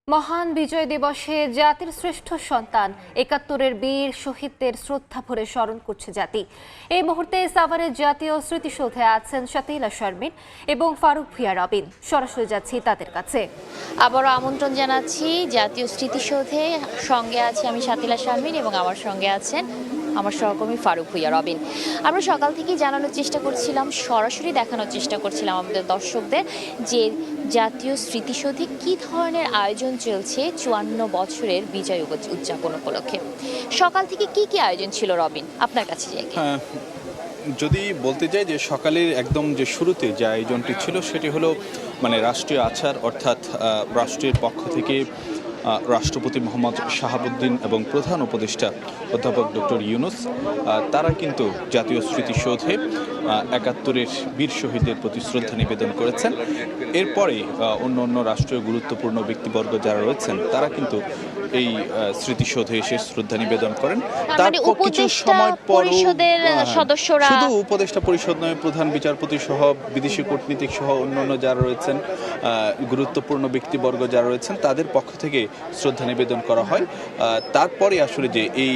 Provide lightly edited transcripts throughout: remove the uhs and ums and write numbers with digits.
মহান বিজয় দিবসে জাতির শ্রেষ্ঠ সন্তান একাত্তরের বীর শহীদদের শ্রদ্ধা ভরে স্মরণ করছে জাতি। এই মুহূর্তে সাভারের জাতীয় স্মৃতিসৌধে আছেন শাতিলা শারমিন এবং ফারুক ভূঁইয়া রবিন। সরাসরি যাচ্ছি তাদের কাছে। আবারও আমন্ত্রণ জানাচ্ছি জাতীয় স্মৃতিসৌধে। সঙ্গে আছি আমি শাতিলা শারমিন এবং আমার সঙ্গে আছেন আমার সহকর্মী ফারুক ভূঁইয়া রবিন। আমরা সকাল থেকেই জানানোর চেষ্টা করছিলাম, সরাসরি দেখানোর চেষ্টা করছিলাম আমাদের দর্শকদের যে জাতীয় স্মৃতিসৌধে কী ধরনের আয়োজন চলছে ৫৪ বছরের বিজয় উদযাপন উপলক্ষে। সকাল থেকে কি কি আয়োজন ছিল রবিন, আপনার কাছে যাই? যদি বলতে যাই যে সকালের একদম যে শুরুতে যে আয়োজনটি ছিল সেটি হলো রাষ্ট্রীয় আচার, অর্থাৎ রাষ্ট্রের পক্ষ থেকে রাষ্ট্রপতি মোহাম্মদ শাহাবুদ্দিন এবং প্রধান উপদেষ্টা অধ্যাপক ডক্টর ইউনুস তারা কিন্তু জাতীয় স্মৃতিসৌধে একাত্তরের বীর শহীদদের প্রতি শ্রদ্ধা নিবেদন করেছেন। এরপরে অন্য অন্য রাষ্ট্রীয় গুরুত্বপূর্ণ ব্যক্তিবর্গ যারা রয়েছেন তারা কিন্তু এই স্মৃতিসৌধে এসে শ্রদ্ধা নিবেদন করেন। তার কিছু সময় পর সদস্যরা, শুধু উপদেষ্টা পরিষদ নয়, প্রধান বিচারপতি সহ বিদেশি কূটনীতিক সহ অন্যান্য যারা রয়েছেন, গুরুত্বপূর্ণ ব্যক্তিবর্গ যারা রয়েছেন তাদের পক্ষ থেকে শ্রদ্ধা নিবেদন করা হয়। তারপরে আসলে যে এই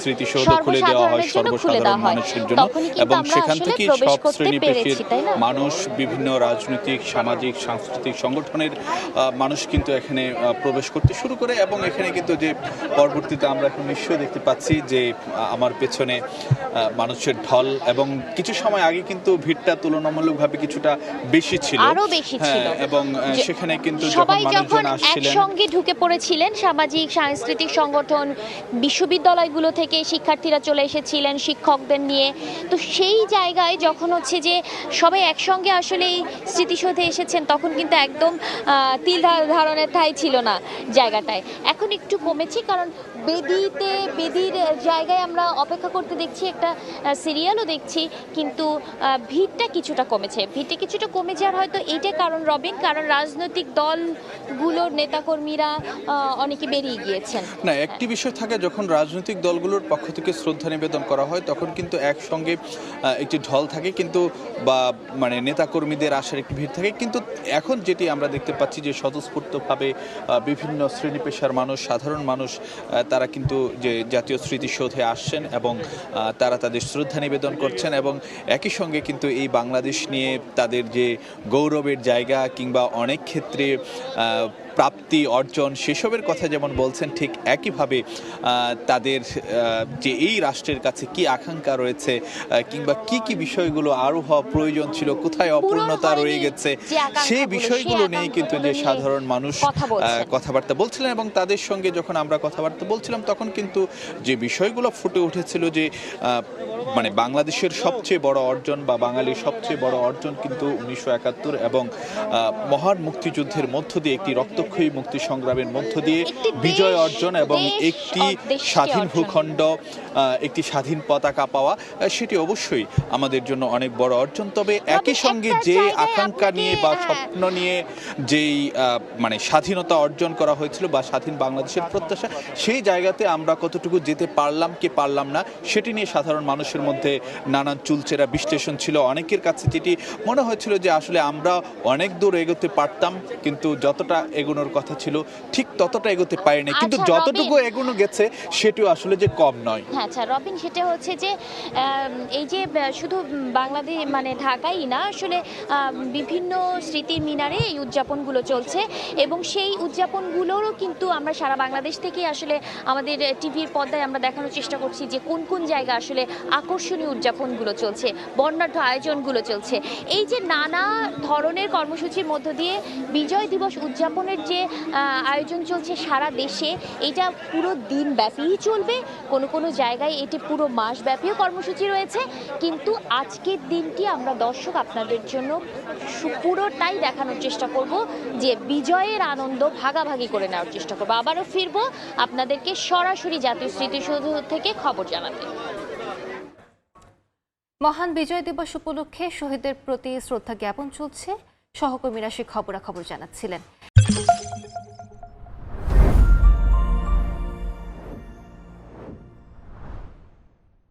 স্মৃতিসৌধ খুলে দেওয়া হয় সর্বসাধারণ মানুষের জন্য, এবং সেখান থেকে সব শ্রেণী পেশির মানুষ, বিভিন্ন রাজনৈতিক, সামাজিক, সাংস্কৃতিক সংগঠনের মানুষ কিন্তু এখানে প্রবেশ করতে শুরু করে। এবং এখানে কিন্তু যে পরবর্তীতে আমরা এখন নিশ্চয়ই দেখতে পাচ্ছি যে আমার পেছনে মানুষের ঢল, এবং কিছু সময় আগে কিন্তু ভিড়টা তুলনামূলকভাবে কিছুটা বেশি ছিল, এবং সেখানে কিন্তু সবাই যখন একসঙ্গে ঢুকে পড়েছিলেন, সামাজিক সাংস্কৃতিক সংগঠন, বিশ্ববিদ্যালয়গুলো থেকে শিক্ষার্থীরা চলে এসেছিলেন শিক্ষকদের নিয়ে, তো সেই জায়গায় যখন হচ্ছে যে সবাই একসঙ্গে আসলে এই স্মৃতিসৌধে এসেছেন তখন কিন্তু একদম তিল ধারণের ঠাঁই ছিল না জায়গাটায়। এখন একটু কমেছে, কারণ বেদির জায়গায় আমরা অপেক্ষা করতে দেখছি, একটা সিরিয়ালও দেখছি, কিন্তু ভিড়টা কিছুটা কমে যাওয়ার হয়তো এইটাই কারণ রবিন, কারণ রাজনৈতিক দলগুলোর নেতাকর্মীরা অনেকে বেরিয়ে গিয়েছেন। না, একটি বিষয় থাকে, যখন রাজনৈতিক দলগুলোর পক্ষ থেকে শ্রদ্ধা নিবেদন করা হয় তখন কিন্তু একসঙ্গে একটি ঢল থাকে, কিন্তু বা নেতাকর্মীদের আসার একটি ভিড় থাকে। কিন্তু এখন যেটি আমরা দেখতে পাচ্ছি যে স্বতঃস্ফূর্তভাবে বিভিন্ন শ্রেণী পেশার মানুষ, সাধারণ মানুষ তারা কিন্তু যে জাতীয় স্মৃতিসৌধে আসছেন এবং তারা তাদের শ্রদ্ধা নিবেদন করছেন, এবং একই সঙ্গে কিন্তু এই বাংলাদেশ নিয়ে তাদের যে গৌরবের জায়গা কিংবা অনেক ক্ষেত্রে প্রাপ্তি অর্জন সেসবের কথা যেমন বলছেন, ঠিক একইভাবে তাদের যে এই রাষ্ট্রের কাছে কি আকাঙ্ক্ষা রয়েছে কিংবা কি কি বিষয়গুলো আরও হওয়া প্রয়োজন ছিল, কোথায় অপূর্ণতা রয়ে গেছে, সেই বিষয়গুলো নিয়ে কিন্তু যে সাধারণ মানুষ কথাবার্তা বলছিলেন। এবং তাদের সঙ্গে যখন আমরা কথাবার্তা বলছিলাম তখন কিন্তু যে বিষয়গুলো ফুটে উঠেছিল যে বাংলাদেশের সবচেয়ে বড় অর্জন বা বাঙালির সবচেয়ে বড় অর্জন কিন্তু ১৯৭১ এবং মহান মুক্তিযুদ্ধের মধ্য দিয়ে, একটি রক্তক্ষয়ী মুক্তি সংগ্রামের মধ্য দিয়ে বিজয় অর্জন এবং একটি স্বাধীন ভূখণ্ড, একটি স্বাধীন পতাকা পাওয়া, সেটি অবশ্যই আমাদের জন্য অনেক বড় অর্জন। তবে একই সঙ্গে যে আকাঙ্ক্ষা নিয়ে বা স্বপ্ন নিয়ে যেই স্বাধীনতা অর্জন করা হয়েছিল বা স্বাধীন বাংলাদেশের প্রত্যাশা, সেই জায়গাতে আমরা কতটুকু যেতে পারলাম কি পারলাম না সেটি নিয়ে সাধারণ মানুষের মধ্যে নানান চুলচেরা বিশ্লেষণ ছিল। অনেকের কাছে যেটি মনে হয়েছিল যে আসলে আমরা অনেক দূর এগোতে পারতাম, কিন্তু যতটা এগোনোর কথা ছিল ঠিক ততটা এগোতে পারিনি, কিন্তু যতটুকু এগোনো গেছে সেটিও আসলে যে কম নয়। হ্যাঁ আচ্ছা রবিন, সেটা হচ্ছে যে এই যে শুধু বাংলাদেশ ঢাকাই না, আসলে বিভিন্ন স্মৃতির মিনারে এই উদযাপনগুলো চলছে, এবং সেই উদযাপনগুলোরও কিন্তু আমরা সারা বাংলাদেশ থেকে আসলে আমাদের টিভির পর্দায় আমরা দেখানোর চেষ্টা করছি যে কোন কোন জায়গা আসলে আকর্ষণীয় উদযাপনগুলো চলছে, বর্ণাঢ্য আয়োজনগুলো চলছে। এই যে নানা ধরনের কর্মসূচির মধ্য দিয়ে বিজয় দিবস উদযাপনের যে আয়োজন চলছে সারা দেশে, এটা পুরো দিন ব্যাপীই চলবে, কোনো কোনো জায়গায় এটি পুরো মাস ব্যাপীও কর্মসূচি রয়েছে। কিন্তু আজকের দিনটি আমরা দর্শক আপনাদের জন্য পুরোটাই দেখানোর চেষ্টা করব, যে বিজয়ের আনন্দ ভাগাভাগি করে নেওয়ার চেষ্টা করবো। আবারও ফিরবো আপনাদেরকে সরাসরি জাতীয় স্মৃতিসৌধ থেকে খবর জানাতে। মহান বিজয় দিবস উপলক্ষে শহীদদের প্রতি শ্রদ্ধা জ্ঞাপন চলছে, সহকর্মীরা সে খবরাখবর জানাচ্ছিলেন।